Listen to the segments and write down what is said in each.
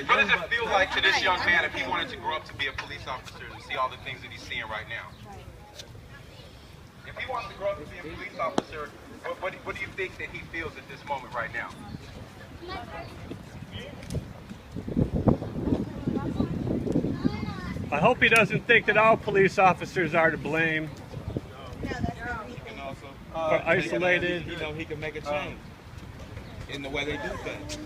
What does it feel like to this young man if he wanted to grow up to be a police officer and see all the things that he's seeing right now? If he wants to grow up to be a police officer, what do you think that he feels at this moment right now? I hope he doesn't think that all police officers are to blame. Or isolated. You know, he can make a change in the way they do things.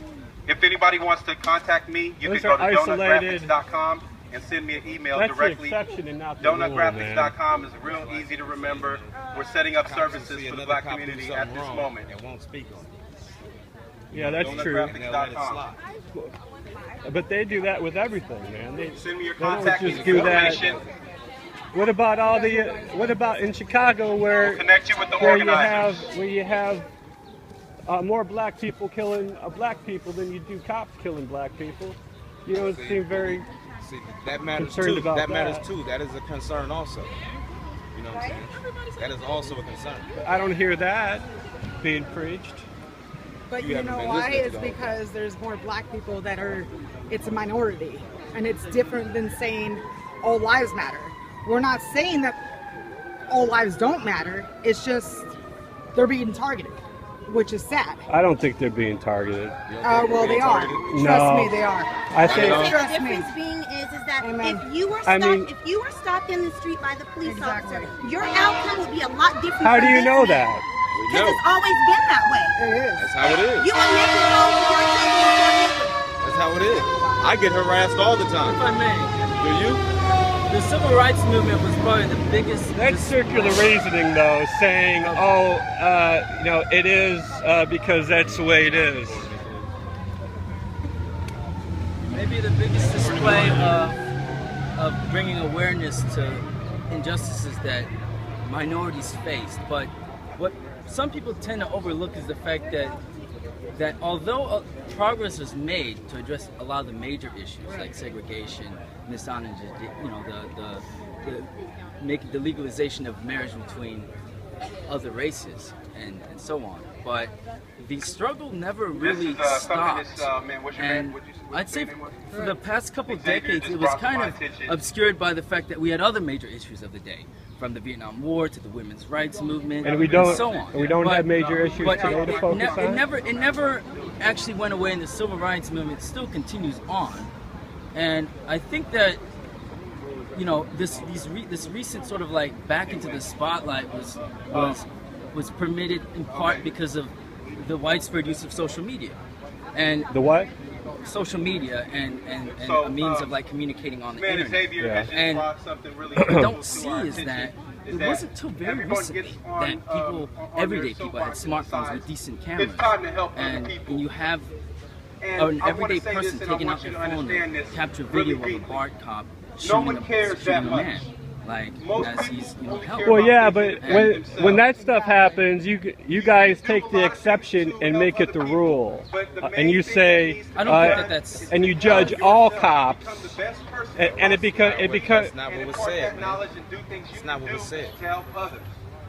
If anybody wants to contact me, you can go to donutgraphics.com and send me an email directly. Donutgraphics.com is real easy to remember. We're setting up services for the black community at this moment. And won't speak on it. Yeah, that's true. Donutgraphics.com. But they do that with everything, man. They Send me your don't contact just do that. information. What about all the? What about in Chicago where We'll connect you with the organizers. you have more black people killing black people than you do cops killing black people? You don't seem very. See, that matters concerned too. about That matters that. too. That is a concern also. You know what I'm saying? That is also a concern. I don't hear that being preached. But You you haven't know been why? listening to It's the whole because there's more black people that are, it's a minority. And it's different than saying all lives matter. We're not saying that all lives don't matter. It's just they're being targeted, which is sad. I don't think they're being targeted. Well, they are. No. Trust me, they are. I think. The Trust me. difference being is that Amen. if you were I stopped, mean- if you were stopped in the street by the police Exactly. officer, your outcome would be a lot different. How do you know that? We Because know. it's always been that way. It is. That's how it is. You would make it home with your children before they would. That's how it is. I get harassed all the time. If I may, Do you? the civil rights movement was probably the biggest. That's circular reasoning, though, saying, it is because that's the way it is. Maybe the biggest display of bringing awareness to injustices that minorities face. But what some people tend to overlook is the fact that although progress was made to address a lot of the major issues like segregation, misandry, the legalization of marriage between other races and so on. But the struggle never really stopped. And I'd say for the past couple of decades, it was kind of obscured by the fact that we had other major issues of the day, from the Vietnam War to the women's rights movement, And we don't. so on. We don't have major issues But today to focus on. it never actually went away, and the civil rights movement still continues on. And I think that this recent sort of like back into the spotlight was permitted in part because of the widespread use of social media, and The what? social media and So, a means of like communicating on the Man, internet. Xavier Yeah. has just And brought something really What I crucial don't to see our is that attention, it wasn't until very everyone recently gets on, that people, on everyday their people, had soapbox and smartphones decides with decent cameras, it's time to help other and people. you have And an I wanna everyday say person this, and I taking want out you their to phone understand to this capture really video of a deeply. BART cop No one cares shooting that a much. man, like Most as people he's only helped. care Well, yeah, about but things that when themselves. that stuff happens, you guys take the exception and make it the rule, and you say, I don't think that's- and you judge all cops, and it becomes That's not what was said, man. It's not what was said.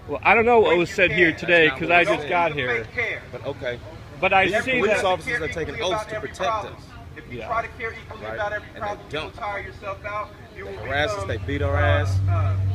Well, I don't know what was said here today That's not because what I was just said. got here, But okay. but I These see police that. officers are taking oaths to protect us. If you Yeah. try to care equally Right. about every And they problem, you will don't. tire yourself out. You will Harass us, become, they beat our ass.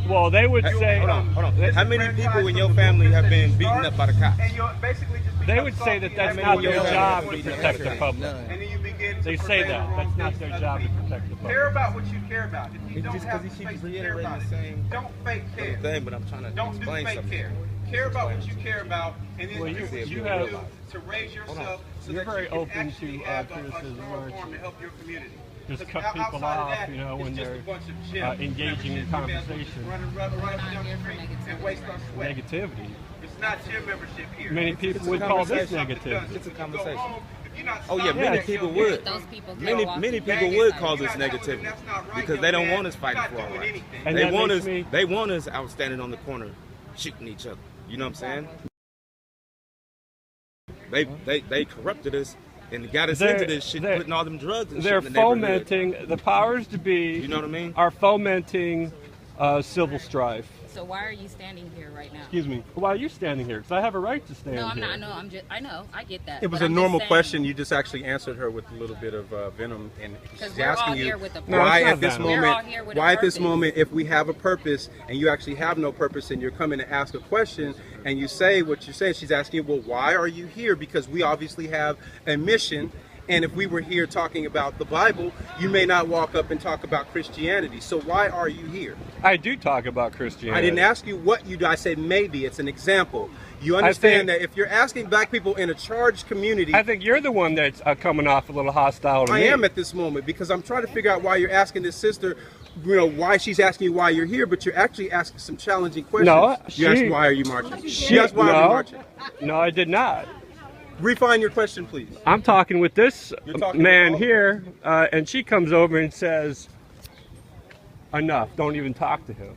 Well, they would say. Hold on. How many people in your family have been beaten up by the cops? And you'll basically just They become would say that salty that's and not everyone their else job to wants protect the everything. public. And then you begin to They say prevent that. the wrong That's not things their from job to people. protect the Care public. about what you care about. If you It's don't just have 'cause the he keeps space to care reiterating about the it, same don't fake care. thing, but I'm trying to Don't do explain fake something. care. Care about what you care about, and then Well, do you- what you you have- do to raise yourself so You're that very you can open actually to, have criticism, a aren't strong form you? to help your community. Just Because cut people outside of off, that, you know, when it's just they're, a bunch of gym engaging in membership conversation. Running down the street and waste our sweat. Negativity. It's not gym membership here. Many It's people a would call this conversation. negativity. It's a Go conversation. home, if you're not Oh yeah, stopping many at people your would. gym, Many people would call this negativity because they don't want us fighting for our rights. And They that want makes us. me- They want us out standing on the corner, shooting each other. You know what I'm saying? They corrupted us and got us into this shit, putting all them drugs and shit They're in the neighborhood. fomenting, the powers to be, You know what I mean? are fomenting civil strife. So why are you standing here right now? Excuse me. Why are you standing here? Because I have a right to stand No, I'm here. not. No, I know. I get that. It was but a I'm normal just saying, question. You just actually answered her with a little bit of venom, and Because she's we're all asking you here with a purpose. why it's not at this venom. We're all moment, here with a why at this purpose. moment, if we have a purpose and you actually have no purpose, and you're coming to ask a question, and you say what you say, she's asking you, well, why are you here? Because we obviously have a mission. And if we were here talking about the Bible, you may not walk up and talk about Christianity. So why are you here? I do talk about Christianity. I didn't ask you what you do. I said maybe. It's an example. You understand that if you're asking black people in a charged community, I think you're the one that's coming off a little hostile to I me. am at this moment, because I'm trying to figure out why you're asking this sister, why she's asking you why you're here, but you're actually asking some challenging questions. No, you asked why are you marching? She, You asked why are we no, marching? no, I did not. Refine your question, please. I'm talking with this You're talking man with here, and she comes over and says, enough, don't even talk to him.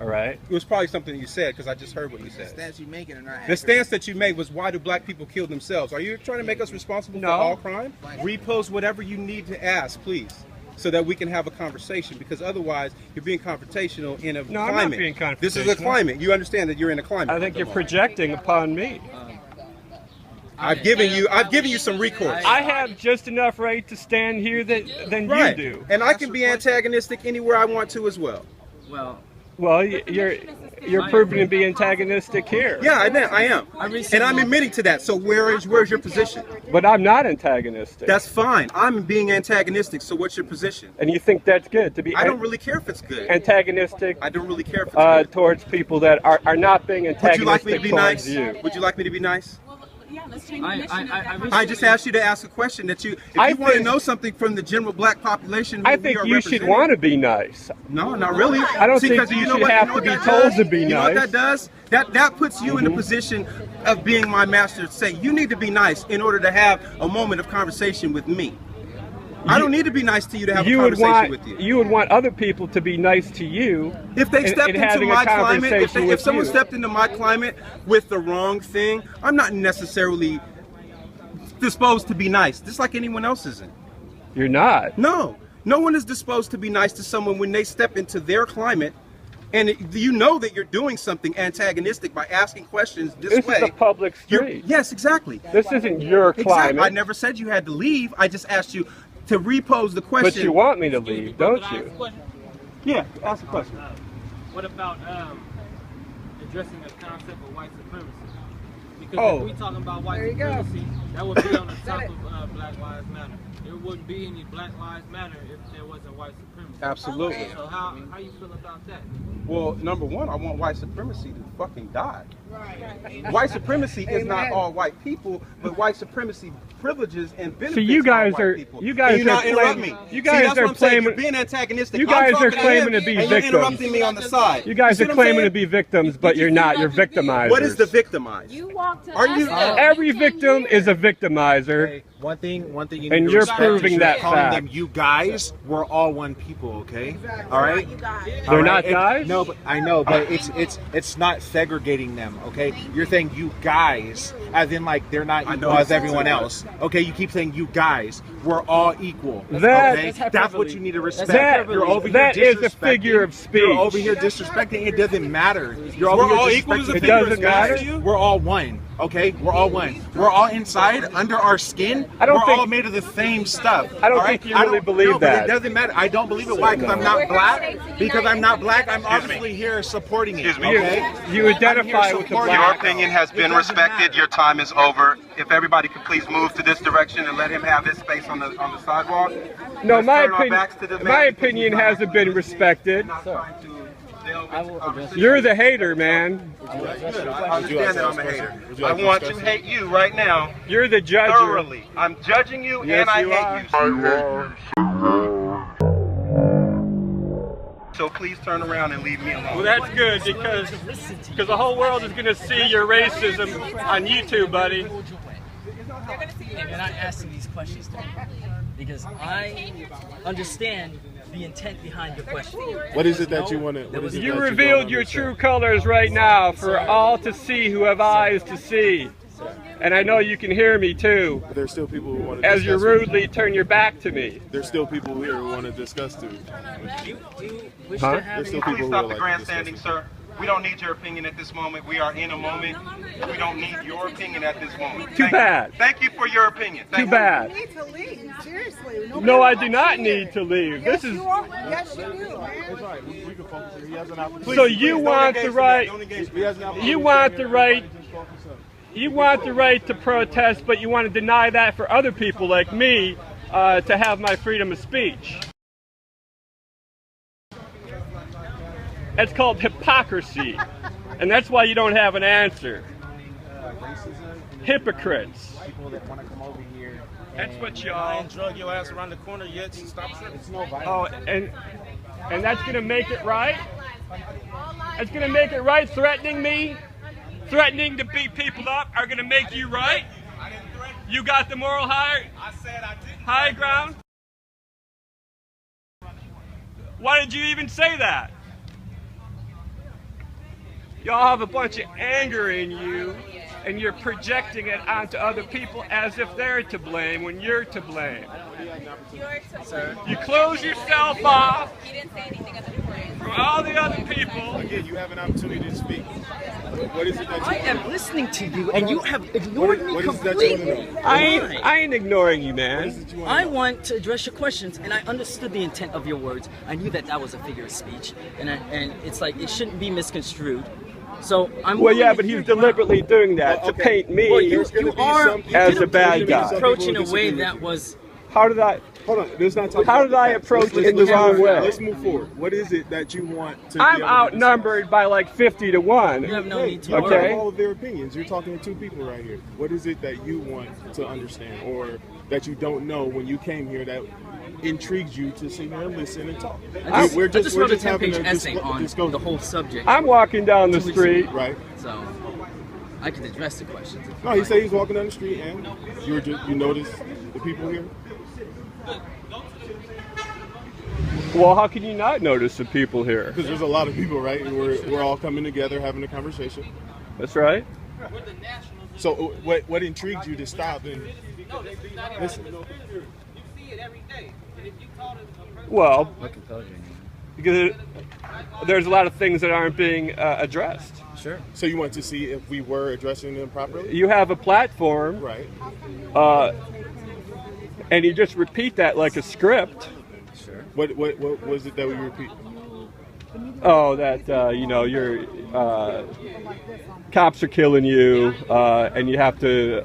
All right? It was probably something you said, because I just heard what you said. The stance you making are not The accurate. stance that you made was, why do black people kill themselves? Are you trying to make us responsible No. for all crime? Repost whatever you need to ask, please, so that we can have a conversation, because otherwise you're being confrontational in a No, I'm climate. not being This is a confrontational. climate. You understand that you're in a climate. I think you're projecting upon me. I've given you some recourse. I have just enough right to stand here than Right. you do. And I can be antagonistic anywhere I want to as well. Well, Well, you're proving to be antagonistic here. Yeah, I am. I And I'm admitting to that. So where's your position? But I'm not antagonistic. That's fine. I'm being antagonistic. So what's your position? And you think that's good to be I don't really care if it's good. antagonistic I don't really care if it's good. towards people that are not being Would you like me to antagonistic be towards nice? you. Would you like me to be nice? I I just asked you to ask a question that if I you want to think- know something from the general black population, who I we think are you should representing- want to be nice. No, not really. I don't think 'cause you know should what- have know to what be that told does? to be You know what nice. that does? That puts you in the position of being my master. Say you need to be nice in order to have a moment of conversation with me. I don't need to be nice to you to have a You would conversation want with you. you would want other people to be nice to you. If they and- stepped and into having a my climate, conversation if with someone you. stepped into my climate with the wrong thing, I'm not necessarily disposed to be nice, just like anyone else isn't. You're not. No one is disposed to be nice to someone when they step into their climate, and you know that you're doing something antagonistic by asking questions this way. This is a public You're- street. Yes, exactly. This isn't your climate. Exactly. I never said you had to leave. I just asked you to repose the question. But you want me to leave, don't you? Yeah, ask a question. What about addressing the concept of white supremacy? Because Oh. if we talking about white There you go. supremacy, that would be on the top it. of Black Lives Matter. There wouldn't be any Black Lives Matter if there wasn't white supremacy. Absolutely. So how you feel about that? Well, number one, I want white supremacy to fucking die. White supremacy is not Amen. all white people, but white supremacy privileges and benefits So you guys all white are- people. you guys Can you are not interrupt claiming- me. you See, guys that's are what I'm saying. claiming- You're being antagonistic. you I'm guys are talking claiming him, to be and you're victims. interrupting me on the side. You guys see are what I'm claiming saying? to be victims, but you're not. You're victimizers. What is the victimize? You walked to Are us you- though. Every victim is a victimizer. Hey, one thing you And need to you're respect proving is that calling fact. them you guys. We're all one people, okay? All right. You guys. They're All not right? guys? No, but I know, but it's not segregating them, okay? You're saying you guys, as in like they're not I equal know as this everyone is- else. Okay, you keep saying you guys. We're all equal. That- okay? That's That's what you need to respect. That- You're over that here is a figure of speech. You're over here disrespecting. It doesn't matter. You're over We're here all equal as a disrespecting- figure of doesn't speech matter? to you? We're all one, okay? We're all one. We're all inside, under our skin. I don't We're think- all made of the same stuff. I don't all think you I really don't- believe no, but that. it doesn't matter. I don't believe it. Why? Because I'm not black. Because I'm not black. I'm obviously here supporting it. Excuse me. Okay? You identify with the supporting Your black. opinion has been It doesn't respected. matter. Your time is over. If everybody could please move to this direction and let him have his space on the sidewalk. No, Let's my turn our opinion. backs to the man My because opinion he's not- hasn't been respected. not trying to delve into conversation. You're the hater, man. Good. I understand that I'm a hater. I want to hate you right now, You're the judge. thoroughly. I'm judging you, Yes, and I you hate are. you. So please turn around and leave me alone. Well, that's good because the whole world is going to see your racism on YouTube, buddy. And you're not asking these questions to me because I understand the intent behind your question. What is it that you want to? You revealed your true colors right now for all to see who have eyes to see. And I know you can hear me too. But there's still people who want to as you rudely turn your back to me. There's still people here who want to discuss too. Huh? There's still Please people stop who the would like to grandstanding, discuss. sir. We don't need your opinion at this moment. We are in a moment. We don't need your opinion at this moment. Too bad. Thank you for your opinion. Too bad. You need to leave. Seriously. No, I do not need to leave. Yes, This is. you are. Yes, you do, It's man. all right. We can focus here. He has an opportunity. So you want the right. He has an opportunity You want to the sit right. here and just focus up. You want the right to protest, but you want to deny that for other people like me to have my freedom of speech. That's called hypocrisy. And that's why you don't have an answer. Racism. Hypocrites. People that want to come over here. That's what I y'all. ain't drug your ass around the corner yet, so stop tripping. It's no violence. Oh, and that's gonna make it right? That's gonna make it right? Threatening me? Threatening to beat people up are gonna make you right? You got the moral high ground? Why did you even say that? Y'all have a bunch of anger in you, and you're projecting it onto other people as if they're to blame when you're to blame. You close yourself off from all the other people. Again, you have an opportunity to speak. What is it that you I am listening to you, and you have ignored me what is it that you want to completely. know? I ain't ignoring you, man. What is it you want to I know? want to address your questions, and I understood the intent of your words. I knew that that was a figure of speech, and it's like it shouldn't be misconstrued. So I'm. Well, yeah, willing but to he's hear deliberately doing that to okay. paint me Well, you are as a bad you guy. approach in a People way disagree that with was. How did I? Hold on. Let's not talk How about did I facts. approach Let's it the move wrong forward. way? Let's move forward. What is it that you want to be I'm able to outnumbered by like 50 to 1. You have no Hey, need to you Okay. have all of their opinions. You're talking to two people right here. What is it that you want to understand or that you don't know when you came here that intrigues you to sit here and listen and talk? I just wrote a having 10-page essay on discussion. the whole subject. I'm walking down the 2 weeks street. ago. Right. So I can address the questions. No, he said he's walking down the street and you notice the people here. Well, how can you not notice the people here? Because there's a lot of people, right? We're all coming together having a conversation. That's right. So what intrigued you to stop and listen? Well, because there's a lot of things that aren't being addressed. Sure. So you want to see if we were addressing them properly? You have a platform, Right. and you just repeat that like a script. Sure. What was it that we repeat? Oh, that your cops are killing you, and you have to.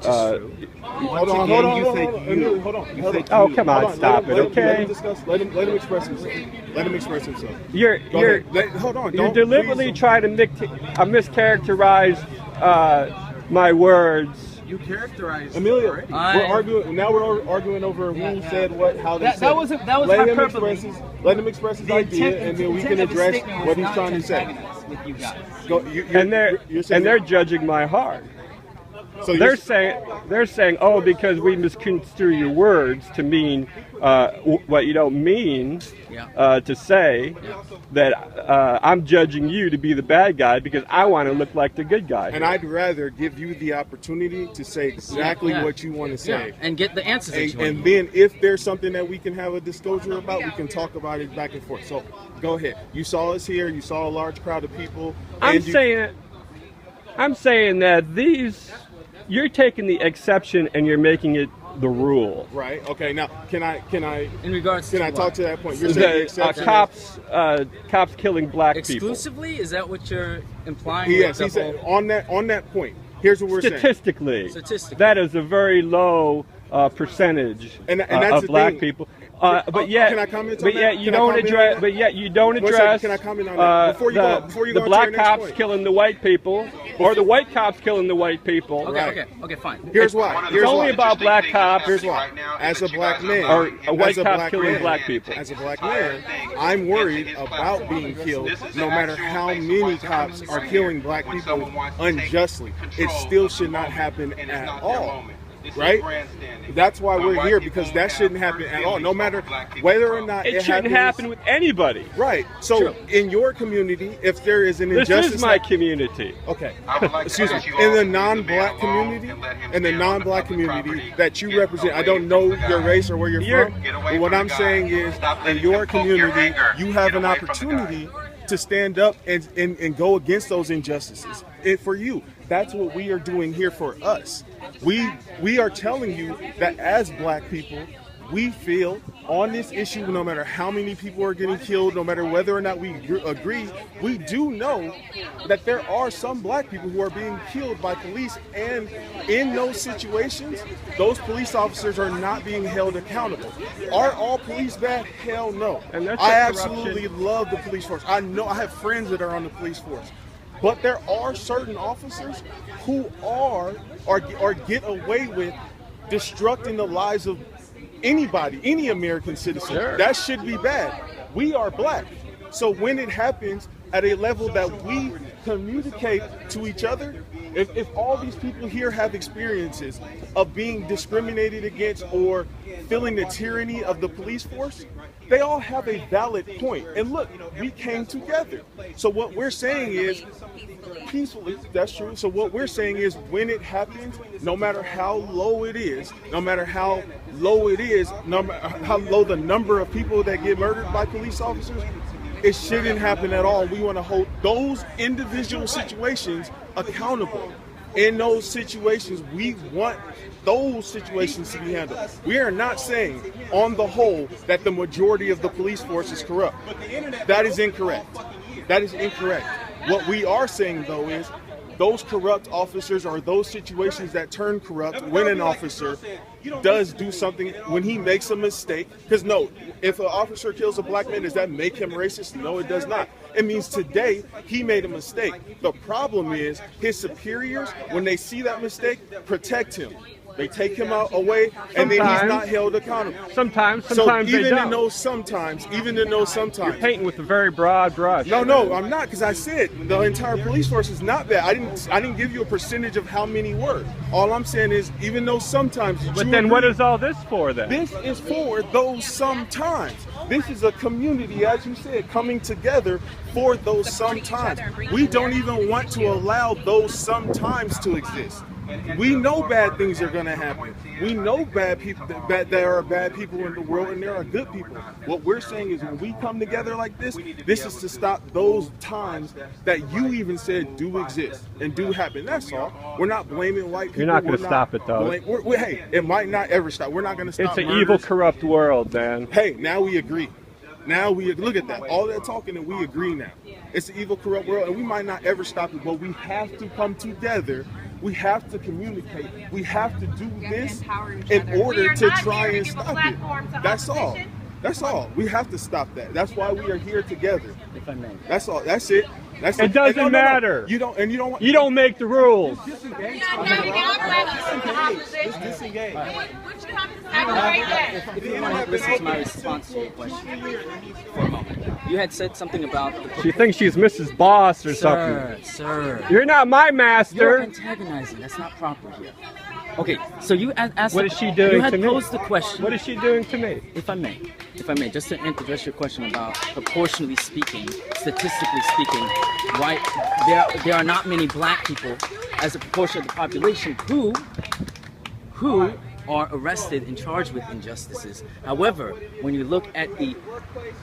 Hold on. Oh, come on, stop it, Let okay? him discuss. Let him express himself. Let him express himself. You're Hold on. you're Don't deliberately please- trying to mischaracterize my words. You characterized Amelia, already. we're arguing. Now we're arguing over who said what, how they said. That was Let him hyperbole. let him express his idea, and then we can address what he's trying to say. With you guys. Go, you're saying They're judging my heart. so They're saying, oh, because we misconstrue your words to mean what you don't mean to say, that I'm judging you to be the bad guy because I want to look like the good guy. And I'd rather give you the opportunity to say exactly what you want to say. And get the answers that you want. And then if there's something that we can have a disclosure about, we can talk about it back and forth. So go ahead. You saw us here. You saw a large crowd of people. I'm saying that you're taking the exception and you're making it the rule. Right. Okay. Now, can I in regards can to I what? talk to that point? You're saying the The exception. cops killing black people. Exclusively? Is that what you're implying? Yes. with He the said whole- on that point. Here's what we're saying. Statistically, that is a very low percentage And that's of the black thing. people. But yet, can I comment on but that? yet you Can I don't comment on address. that? But yet you don't 1 second, address. can I comment on that? Before you go on the to black your next cops point. killing the white people, or the white cops killing the white people. Okay, fine. Here's why. It's only about black cops. Here's why. As a black man, Or a white as a cop black killing man, black people. As a black man, I'm worried about being killed no matter how many cops are killing black people unjustly. It still should not happen at all. This right? is grandstanding. That's why When we're white here, people because that have shouldn't happen first at all, no feelings matter over black people whether or problem. not It shouldn't happen with anybody. Right. So in your community, if there is an injustice, This is my community. Okay. I would like Excuse to me. ask you In all the to leave man non-black alone community, and let him in the stand on non-black public community property. that you Get represent, I away don't know from the your guy. race or where you're from, Get away but what from I'm the guy. saying is, Stop in letting your him poke your community, anger. you have Get an away from the guy. opportunity to stand up and go against those injustices. For you, that's what we are doing here for us. We are telling you that as black people, we feel on this issue, no matter how many people are getting killed, no matter whether or not we agree, we do know that there are some black people who are being killed by police, and in those situations, those police officers are not being held accountable. Are all police bad? Hell no. And that's I a corruption. absolutely love the police force. I know I have friends that are on the police force. But there are certain officers who are get away with destructing the lives of anybody, any American citizen. Sure. That should be bad. We are black. So when it happens at a level that we communicate to each other, if all these people here have experiences of being discriminated against or feeling the tyranny of the police force, they all have a valid point. And look, we came together. So what we're saying is, peacefully, that's true. So what we're saying is, when it happens, no matter how low it is, no matter how low it is, no matter how low the number of people that get murdered by police officers, it shouldn't happen at all. We want to hold those individual situations accountable. In those situations, we want those situations to be handled. We are not saying, on the whole, that the majority of the police force is corrupt. That is incorrect. That is incorrect. What we are saying, though, is those corrupt officers, or those situations that turn corrupt when an officer does do something, when he makes a mistake. Because no, if an officer kills a black man, does that make him racist? No, it does not. It means today he made a mistake. The problem is his superiors, when they see that mistake, protect him. They take him out away, and then he's not held accountable. Sometimes So they even don't. in those sometimes, You're painting with a very broad brush. No, I'm not, because I said the entire police force is not bad. I didn't give you a percentage of how many were. All I'm saying is, even though sometimes. But then what is all this for then? This is for those sometimes. This is a community, as you said, coming together for those sometimes. We don't even want to allow those sometimes to exist. We know bad things are going to happen. We know bad people, that there are bad people in the world, and there are good people. What we're saying is, when we come together like this is to stop those times that you even said do exist and do happen. That's all. We're not blaming white people. You're not going to stop it, though. Hey, it might not ever stop. We're not going to stop. It's an murders. evil, corrupt world, man. Hey, now we agree. Now we look at that. All that talking, and we agree now. It's an evil, corrupt world, and we might not ever stop it, but we have to come together. We have to communicate. We have to do this in order to try and stop it. That's all. That's all. We have to stop that. That's why we are here together. If I may. That's all. That's it. That's It doesn't No. matter. You don't. And you don't. You don't make the rules. Disengage. If you want to listen to my response to your question for a moment. You had said something about the She thinks she's Mrs. Boss or something. Sir. You're not my You're master. antagonizing. That's not proper here. Okay, so you asked. What is she doing You had to me? posed the question. What is she doing to me? If I may, just to address your question about proportionally speaking, statistically speaking, why there are not many black people as a proportion of the population who are arrested and charged with injustices. However, when you look at the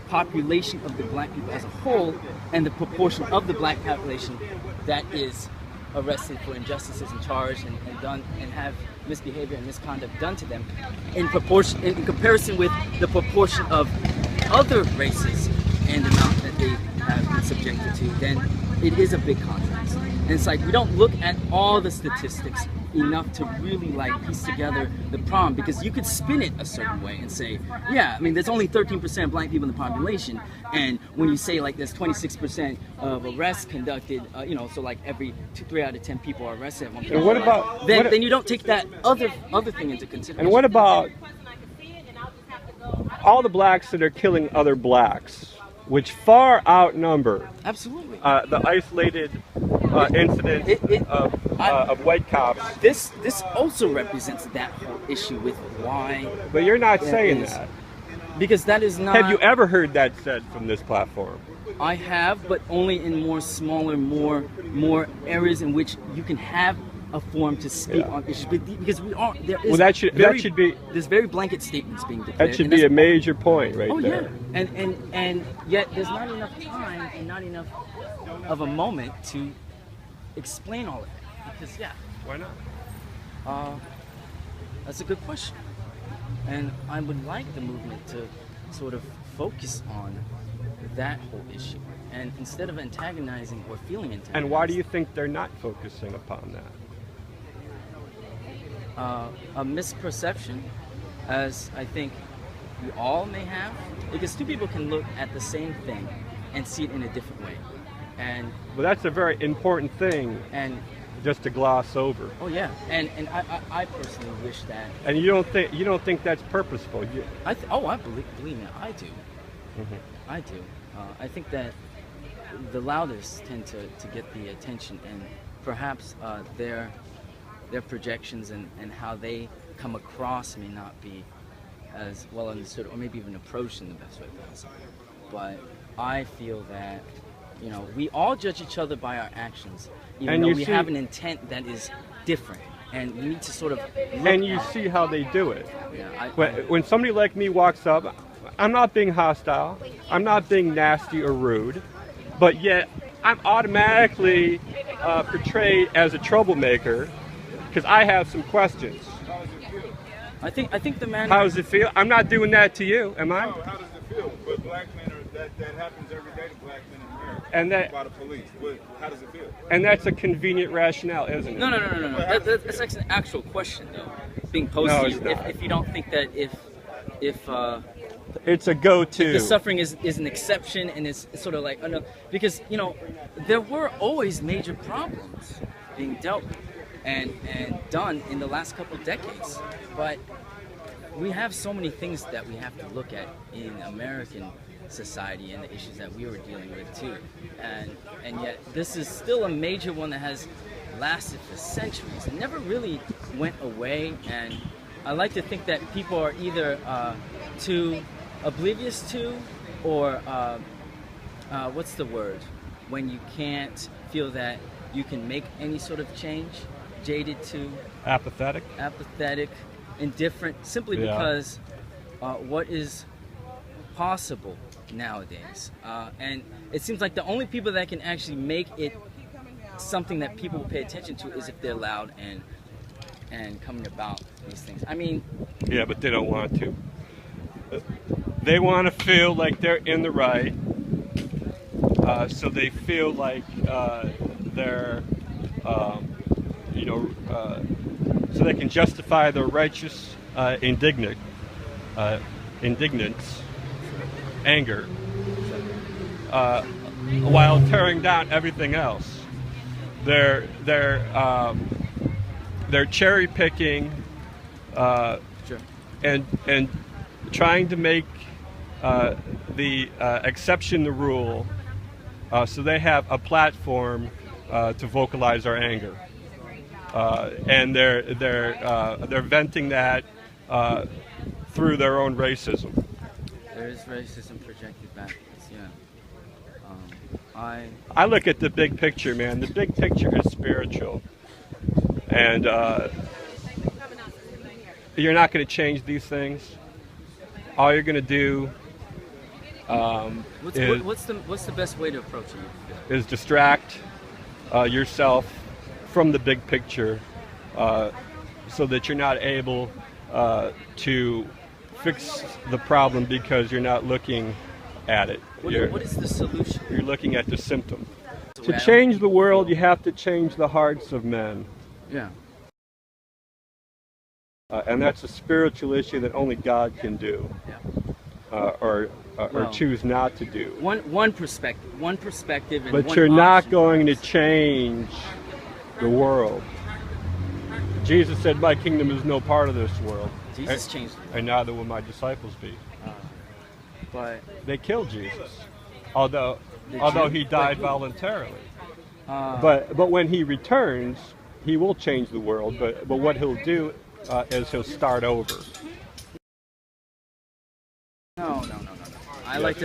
population of the black people as a whole and the proportion of the black population that is arrested for injustices and charged and done and have misbehavior and misconduct done to them, in comparison with the proportion of other races and the amount that they have been subjected to, then it is a big contrast. And it's like we don't look at all the statistics enough to really piece together the problem, because you could spin it a certain way and say, yeah, I mean, there's only 13% black people in the population, and when you say there's 26% of arrests conducted, so every 3 out of 10 people are arrested at one point. And what about then you don't take that other thing into consideration. And what about all the blacks that are killing other blacks, which far outnumber absolutely the isolated incident of white cops. This also represents that whole issue with why. But you're not saying that. Because that is not. Have you ever heard that said from this platform? I have, but only in more smaller, more areas in which you can have a forum to speak on issues. Because we are there is there's very blanket statements being declared. That should be a major point right there. Yeah, and yet there's not enough time and not enough of a moment to explain all of it. Because why not? That's a good question. And I would like the movement to sort of focus on that whole issue, and instead of antagonizing or feeling antagonized. And why do you think they're not focusing upon that? A misperception, as I think we all may have, because two people can look at the same thing and see it in a different way. And well, that's a very important thing. And just to gloss over. Oh yeah, and I personally wish that. And you don't think that's purposeful? I believe me, I do. Mm-hmm. I do. I think that the loudest tend to get the attention, and perhaps their projections and how they come across may not be as well understood, or maybe even approached in the best way possible. But I feel that we all judge each other by our actions. Even though we have an intent that is different, and we need to sort of see how they do it. Yeah, when somebody like me walks up, I'm not being hostile, I'm not being nasty or rude, but yet I'm automatically portrayed as a troublemaker because I have some questions. I think the man. How does it feel? I'm not doing that to you, am I? No, how does it feel? But black men that happens every day to black men in America. And that by the police. But how does it feel? And that's a convenient rationale, isn't it? No. That's an actual question, though, being posed to you. If you don't think that if it's a go-to, the suffering is an exception, and it's sort of like because there were always major problems being dealt with and done in the last couple of decades, but we have so many things that we have to look at in American society and the issues that we were dealing with too, and yet this is still a major one that has lasted for centuries and never really went away. And I like to think that people are either too oblivious to, or what's the word when you can't feel that you can make any sort of change, jaded to, apathetic, indifferent, simply because what is possible nowadays, and it seems like the only people that can actually make it something that people will pay attention to is if they're loud and coming about these things. I mean, yeah, but they don't want to. They want to feel like they're in the right, so they feel like they're so they can justify their righteous indignance, anger, while tearing down everything else. They're cherry picking and trying to make the exception the rule, so they have a platform to vocalize our anger, and they're venting that through their own racism. There is racism projected backwards, I look at the big picture, man. The big picture is spiritual, and you're not going to change these things. All you're going to do what's the best way to approach it? Is distract yourself from the big picture, so that you're not able to fix the problem because you're not looking at it. What is the solution? You're looking at the symptom. To change the world, you have to change the hearts of men. Yeah. And that's a spiritual issue that only God can do, or choose not to do. One perspective, and but one you're not option. going to change the world. Jesus said, "My kingdom is no part of this world." Jesus changed it. And neither will my disciples be. But they killed Jesus, although he died voluntarily. But when he returns, he will change the world. But what he'll do is he'll start over. No. I like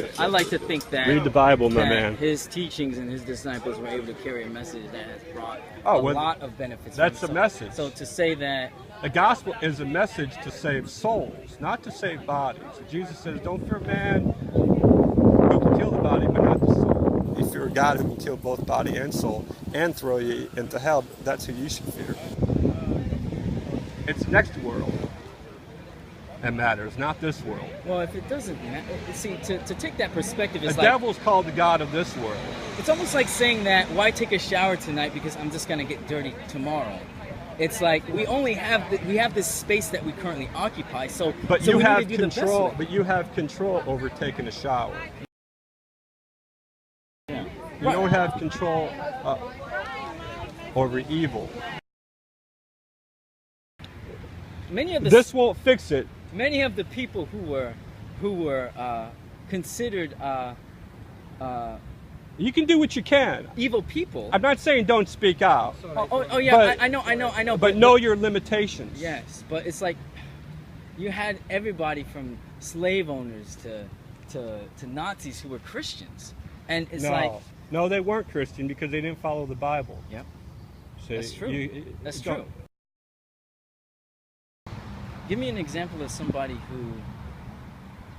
to think that Read the Bible, my that man. his teachings and his disciples were able to carry a message that has brought Oh, a well, lot of benefits. that's from the it. message. So to say that The gospel is a message to save souls, not to save bodies. Jesus says, don't fear man who can kill the body, but not the soul. You fear God who can kill both body and soul and throw you into hell. That's who you should fear. It's next world that matters, not this world. well, if it doesn't matter, see, to take that perspective is The like devil's called the God of this world. it's almost like saying that why take a shower tonight because I'm just gonna get dirty tomorrow. It's like we only have we have this space that we currently occupy. So But so you we need have to do the best control. with it. But you have control over taking a shower. Yeah. You don't have control over evil. Many of the This won't fix it. many of the people who were considered You can do what you can. evil people. I'm not saying don't speak out. Oh yeah, but- I know. But know your limitations. Yes, but it's like you had everybody from slave owners to Nazis who were Christians, and it's like No, they weren't Christian because they didn't follow the Bible. Yep. See, That's true. That's don't- true. Give me an example of somebody who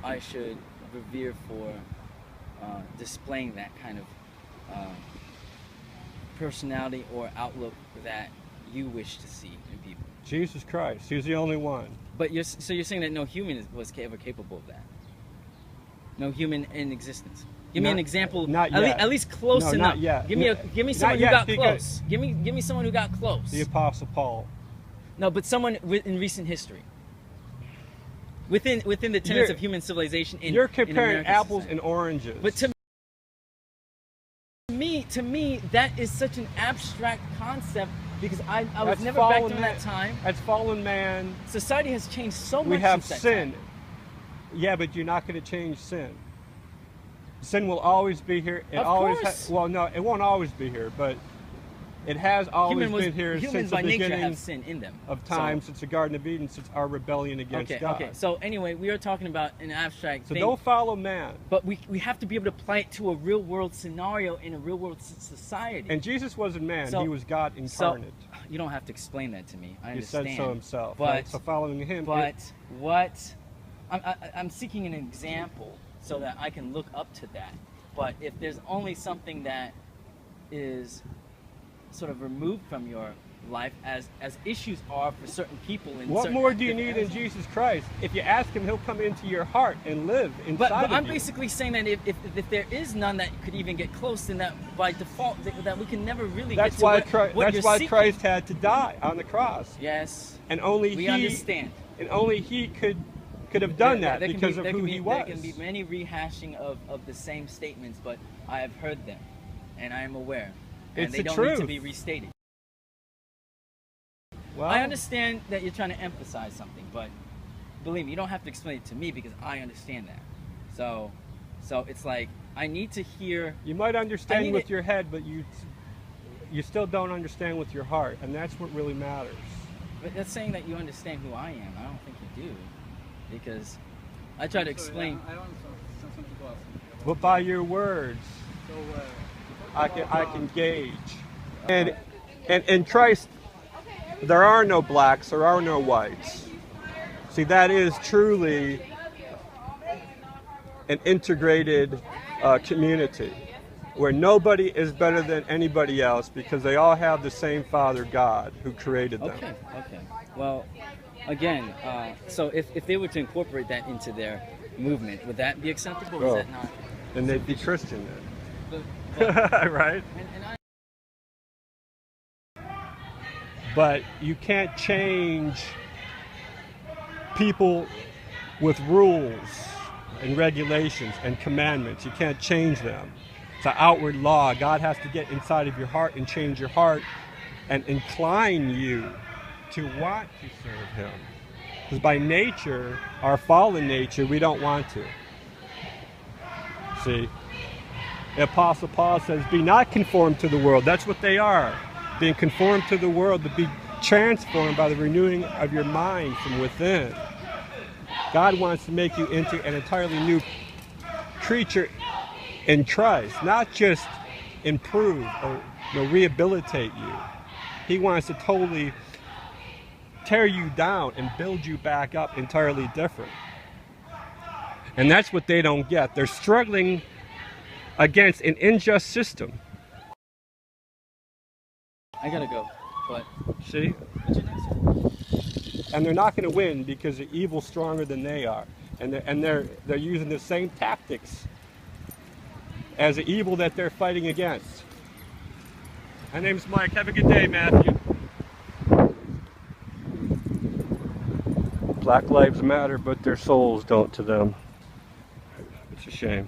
I should revere for displaying that kind of personality or outlook that you wish to see in people. Jesus Christ. He's the only one. But you're saying that no human was ever capable of that. No human in existence. Give me an example. Not yet. At least close No, enough. not yet. Give me someone who yet, got because- close. Give me someone who got close. The Apostle Paul. No, but someone in recent history. Within the tenets of human civilization. You're comparing American apples society. and oranges. But to me, that is such an abstract concept because I was That's never back fallen during that time. That's fallen man. Society has changed so much. We have since that sin. time. Yeah, but you're not going to change sin. Sin will always be here. It Of always course. well, no, it won't always be here, but it has always been here Humans since the by nature beginning have sin in them. of time, So- since the Garden of Eden, since our rebellion against God. Okay. So anyway, we are talking about an abstract So thing. don't follow man. But we have to be able to apply it to a real world scenario in a real world society. And Jesus wasn't man; So- he was God incarnate. You don't have to explain that to me. I He understand. said so himself. But right? So following him. But what I'm seeking an example so that I can look up to that. But if there's only something that is sort of removed from your life, as issues are for certain people, in What certain more do you different need in areas. Jesus Christ? If you ask him, he'll come into your heart and live inside But of I'm you. basically saying that if there is none that could even get close, then that by default that we can never really That's get to why what that's you're why seeking. Christ had to die on the cross. Yes. And only We he understand. And only he could have done that There can because be- of there who can be- he was. There can be many rehashing of the same statements, but I have heard them, and I am aware, and It's they the don't truth. need to be restated. Well, I understand that you're trying to emphasize something, but believe me, you don't have to explain it to me because I understand that. So it's like I need to hear. You might I understand need with it- your head, but you still don't understand with your heart, and that's what really matters. But that's saying that you understand who I am. I don't think you do, because I try to explain. But by your words, I can gauge. And in Christ, there are no blacks, there are no whites. See, that is truly an integrated community where nobody is better than anybody else because they all have the same Father God who created them. Okay. Well, again, so if they were to incorporate that into their movement, would that be acceptable? Or is that not? Then they'd be Christian then. But- Right? and But you can't change people with rules and regulations and commandments. You can't change them. It's an outward law. God has to get inside of your heart and change your heart and incline you to want to serve him. Because by nature, our fallen nature, we don't want to. See? The Apostle Paul says, be not conformed to the world. That's what they are. Being conformed to the world, to be transformed by the renewing of your mind from within. God wants to make you into an entirely new creature in Christ, not just improve or rehabilitate you. He wants to totally tear you down and build you back up entirely different. And that's what they don't get. They're struggling against an unjust system. I gotta go, but see? What's your next? And they're not going to win because the evil's stronger than they are, and they're using the same tactics as the evil that they're fighting against. My name's Mike. Have a good day, Matthew. Black lives matter, but their souls don't to them. It's a shame.